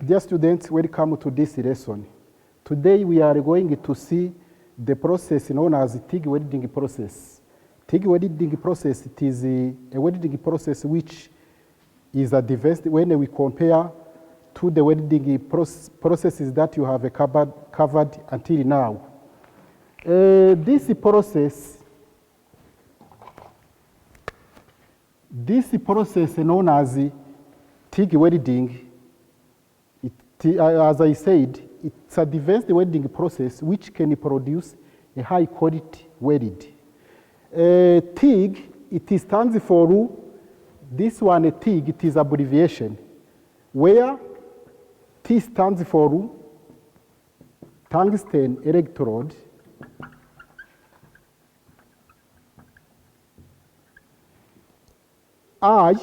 Dear students, welcome to this lesson. Today we are going to see the process known as TIG welding process. TIG welding process, it is a welding process which is advanced when we compare to the welding processes that you have covered until now. This process known as TIG welding, as I said, it's a advanced welding process which can produce a high quality weld. TIG, it stands for, this one TIG, it is abbreviation, where T stands for tungsten electrode, I,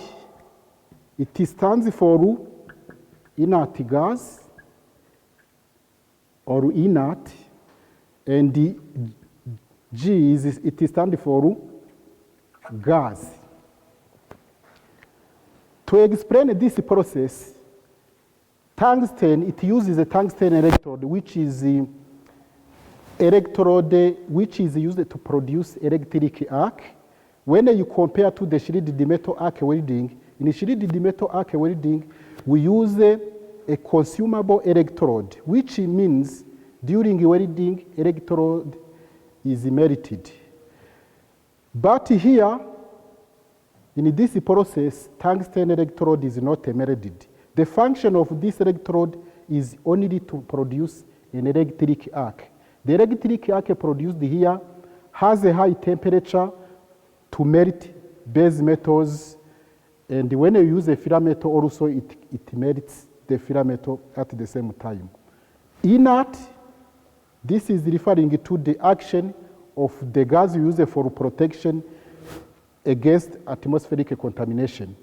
it stands for inert gas or inert, and the G is, it stands for gas. To explain this process, tungsten, it uses a tungsten electrode, which is the electrode which is used to produce electric arc. When you compare to the shielded metal arc welding, in shielded metal arc welding, we use a consumable electrode, which means during welding, electrode is melted. But here, in this process, tungsten electrode is not melted. The function of this electrode is only to produce an electric arc. The electric arc produced here has a high temperature to melt base metals, and when you use a filament also, it melts the filament at the same time. Inert, this is referring to the action of the gas used for protection against atmospheric contamination.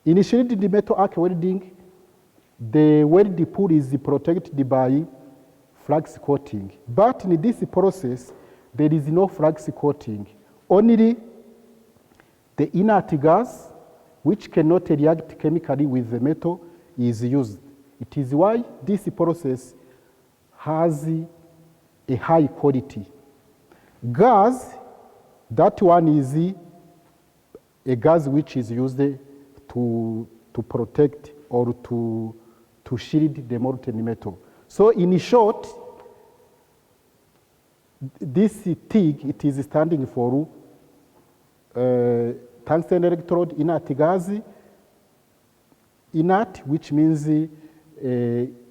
In shielded metal arc welding, the weld pool is protected by flux coating. But in this process, there is no flux coating. Only the inert gas, which cannot react chemically with the metal, is used. It is why this process has a high quality. Gas, that one is a gas which is used to protect or to shield the molten metal. So in short, this TIG, it is standing for tungsten electrode inert gas, inert, which means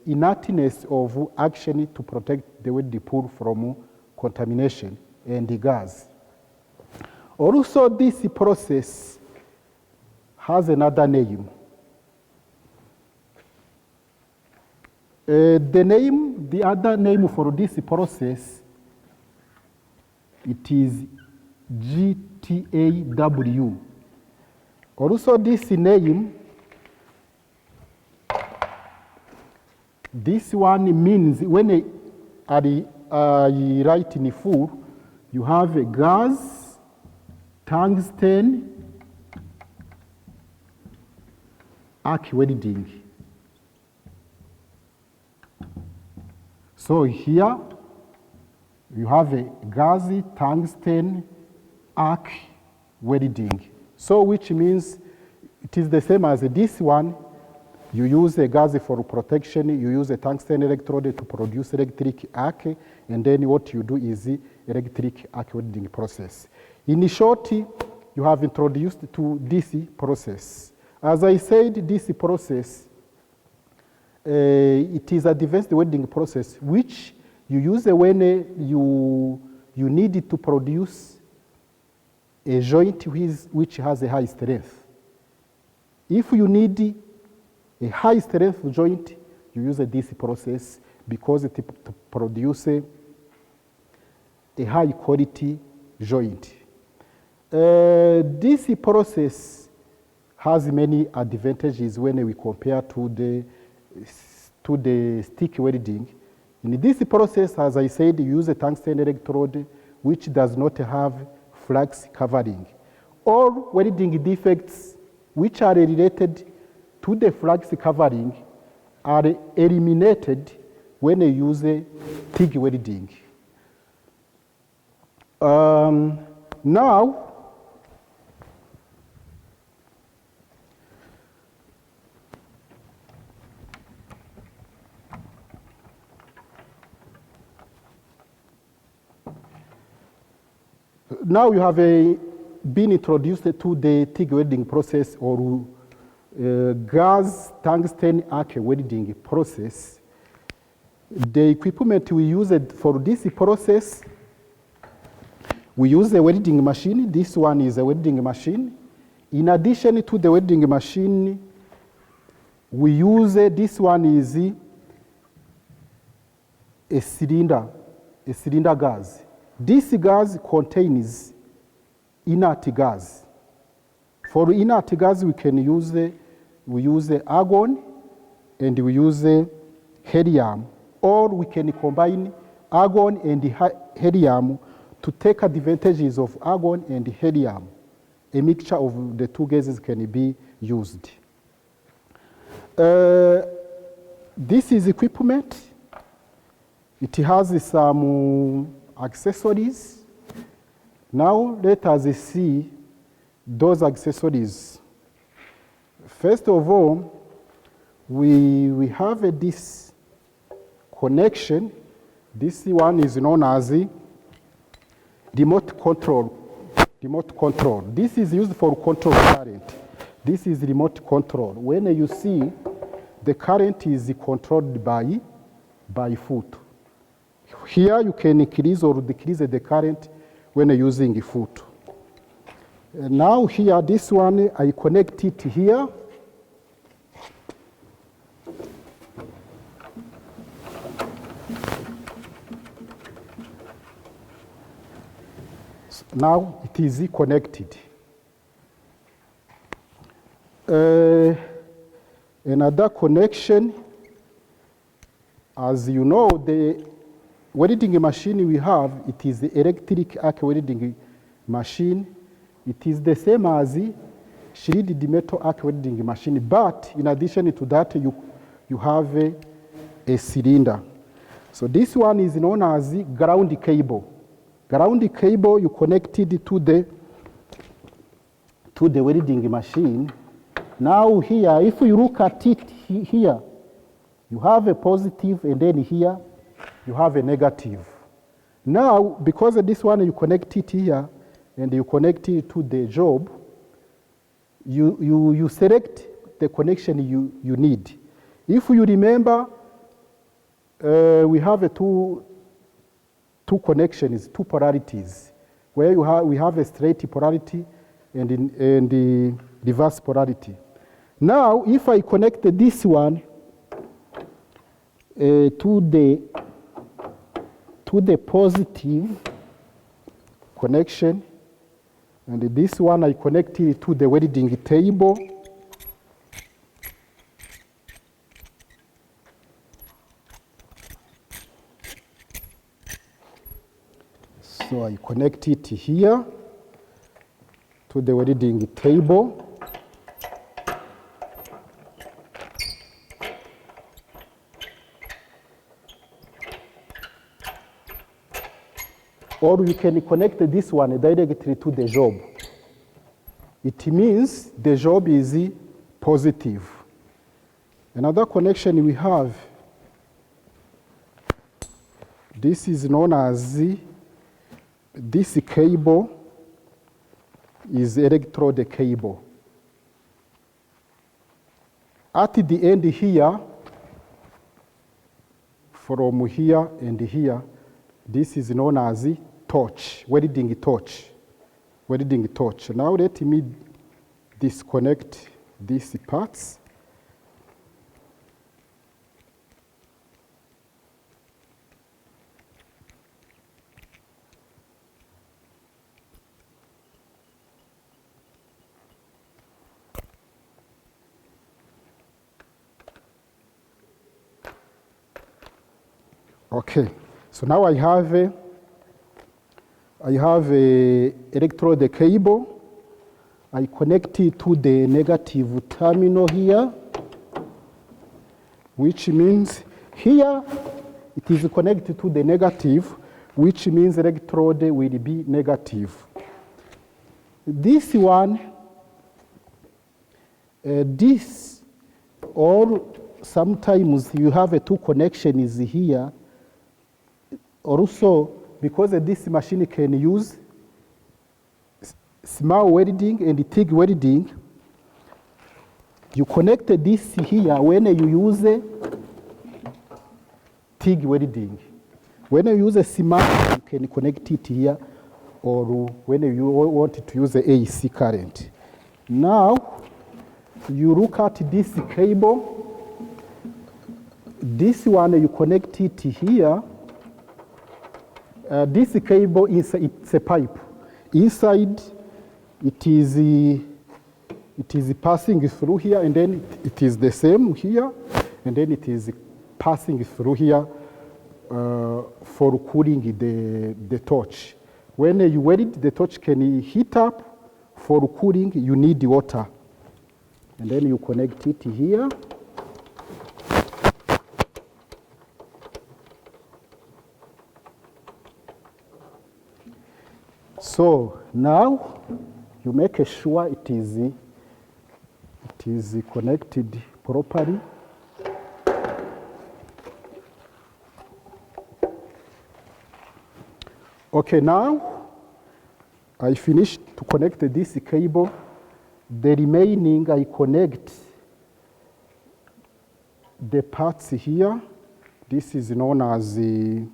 inertness of action to protect the weld pool from contamination and the gas. Also, this process has another name. The other name for this process, it is GTAW. Also, this name, this one means when I write in full, you have a gas, tungsten, arc welding. So here you have a gas, tungsten, arc welding. So which means it is the same as this one. You use a gas for protection, you use a tungsten electrode to produce electric arc, and then what you do is the electric arc welding process. In short, you have introduced to this process. As I said, this process, it is a advanced welding process which you use when you need to produce a joint which has a high strength. If you need a high strength joint, you use this process because it produces a high quality joint. This process has many advantages when we compare to the stick welding. In this process, as I said, you use a tungsten electrode which does not have flux covering. All welding defects which are related to the flux covering are eliminated when you use TIG welding. Now, you have been introduced to the TIG welding process, or gas tungsten arc welding process. The equipment we use for this process, we use a welding machine. This one is a welding machine. In addition to the welding machine, we use this one is a cylinder gas. This gas contains inert gas. For inert gas, we can use argon and we use helium, or we can combine argon and helium to take advantages of argon and helium. A mixture of the two gases can be used. This is equipment. It has some accessories. Now let us see those accessories. First of all, we have this connection. This one is known as the remote control. This is used for control current. This is remote control. When you see the current is controlled by foot. Here you can increase or decrease the current when using a foot. Now here, this one, I connect it here. Now it is connected. Another connection, as you know, the welding machine we have, it is the electric arc welding machine. It is the same as the shielded metal arc welding machine, but in addition to that, you have a cylinder. So this one is known as the ground cable. Ground cable, you connect it to the welding machine. Now here, if you look at it here, you have a positive, and then here you have a negative. Now, because of this one, you connect it here, and you connect it to the job, you select the connection you need. If you remember, we have two connections, two polarities, where we have a straight polarity and the reverse polarity. Now, if I connect this one to the positive connection, and this one I connect it to the welding table. So I connect it here to the welding table. Or you can connect this one directly to the job. It means the job is positive. Another connection we have, this is known as this cable is electrode cable. At the end here, from here and here, this is known as torch, welding torch. Now let me disconnect these parts. Okay, so now I have a electrode cable. I connect it to the negative terminal here. which means here it is connected to the negative, which means electrode will be negative. This one, this, or sometimes you have two connections here. Also, because this machine can use small welding and TIG welding, you connect this here when you use TIG welding. When you use a small, you can connect it here, or when you want to use the AC current. Now, you look at this cable. This one, you connect it here. This cable, it's a pipe. Inside, it is passing through here, and then it is the same here, and then it is passing through here for cooling the torch. When you weld, the torch can heat up. For cooling, you need water. And then you connect it here. So now you make sure it is connected properly. Okay, now I finished to connect this cable. The remaining, I connect the parts here. This is known as the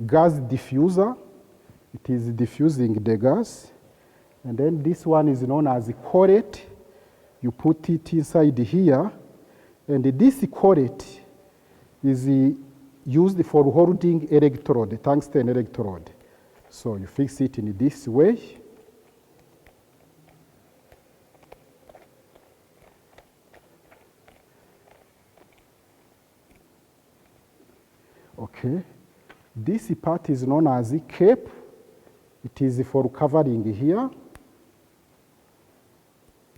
gas diffuser. It is diffusing the gas. And then this one is known as the collet. You put it inside here. And this collet is used for holding electrode, tungsten electrode. So you fix it in this way. Okay. This part is known as the cape. It is for covering here.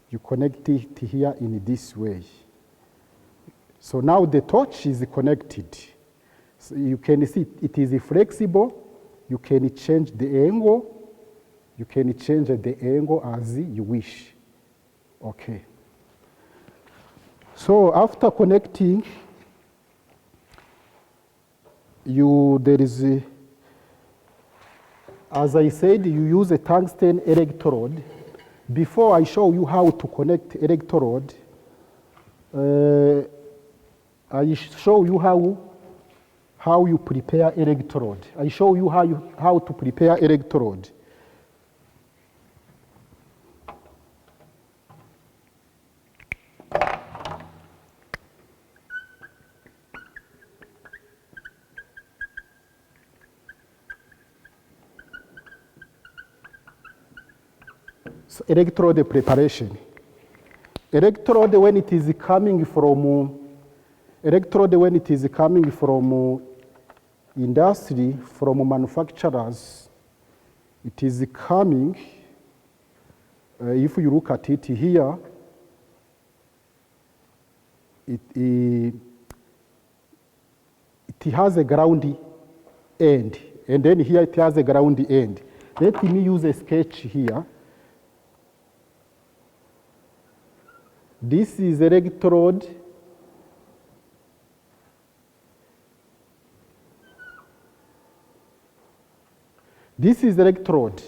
You connect it here in this way. So now the torch is connected. So you can see it is flexible. You can change the angle. You can change the angle as you wish. Okay. So after connecting, there is as I said, you use a tungsten electrode. Before I show you how to connect electrode, I show you how you prepare electrode. I show you how to prepare electrode. So electrode preparation. Electrode when it is coming from industry, from manufacturers, it is coming. If you look at it here, it has a ground end, and then here it has a ground end. Let me use a sketch here. This is electrode. This is electrode.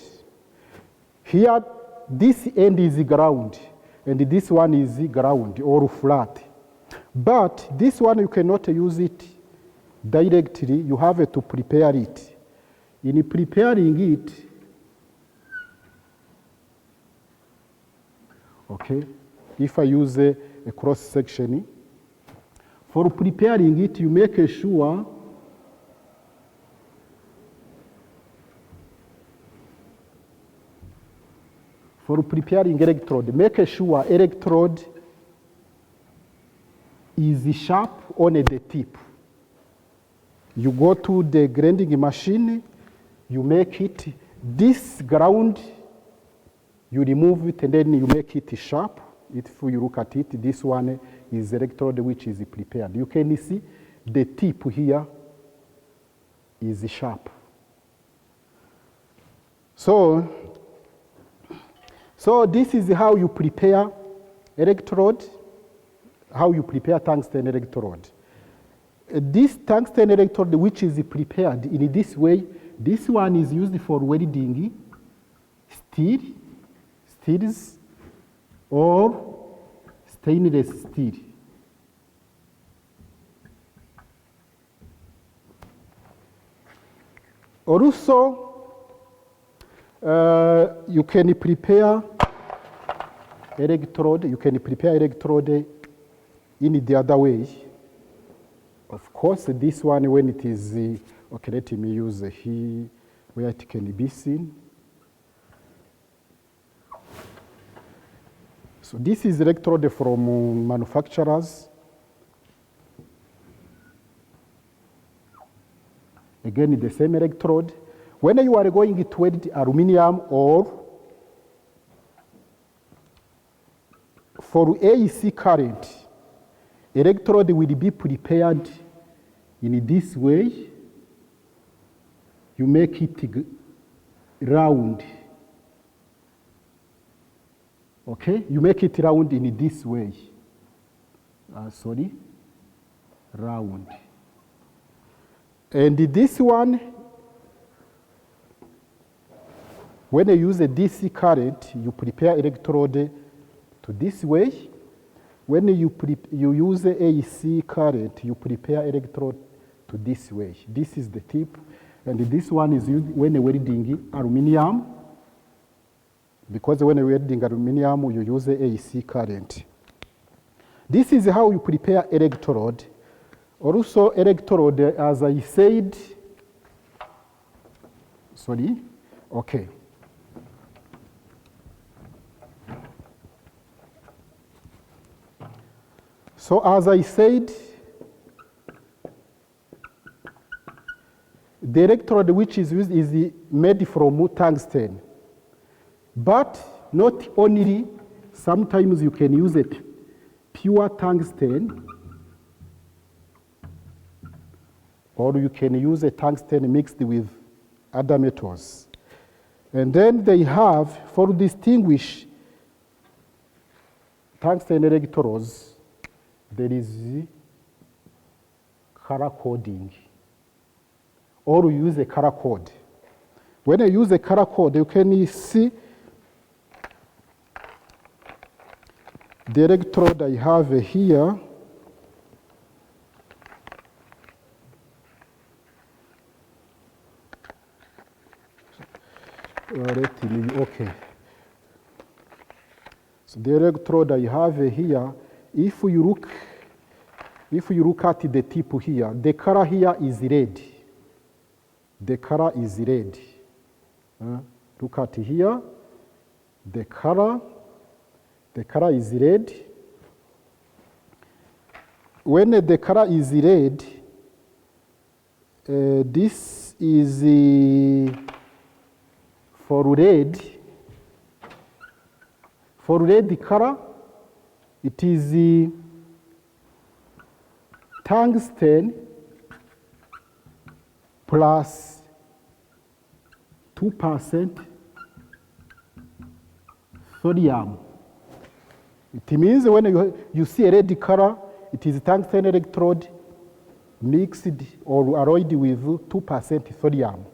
Here, this end is ground, and this one is ground or flat. But this one, you cannot use it directly. You have to prepare it. In preparing it, okay, if I use a cross section, for preparing it, you make sure for preparing electrode, make sure electrode is sharp on the tip. You go to the grinding machine, you make it this ground, you remove it, and then you make it sharp. If you look at it, this one is electrode which is prepared. You can see the tip here is sharp. So this is how you prepare electrode, how you prepare tungsten electrode. This tungsten electrode which is prepared in this way, this one is used for welding steels or stainless steel. Also, you can prepare electrode. You can prepare electrode in the other way. Of course, this one when it is okay. Let me use here where it can be seen. So this is electrode from manufacturers. Again, the same electrode. When you are going to weld aluminum or for AC current, electrode will be prepared in this way. You make it round. Okay, you make it round in this way. Round. And this one, when you use a DC current, you prepare electrode to this way. When you use a AC current, you prepare electrode to this way. This is the tip. And this one is used when you're welding aluminum. Because when you're welding aluminum, you use a AC current. This is how you prepare electrode. Also, electrode, as I said, okay. So as I said, the electrode which is used is made from tungsten. But not only, sometimes you can use it pure tungsten, or you can use a tungsten mixed with other metals. And then they have, for distinguish tungsten electrodes, there is color coding, or you use a color code. When you use a color code, you can see the electrode I have here. Okay. So the electrode I have here, if you look at the tip here, the color here is red. The color is red. Look at here, the color is red. When the color is red, this is for red color, it is tungsten plus 2% sodium. It means when you see a red color, it is tungsten electrode mixed or alloyed with 2% sodium.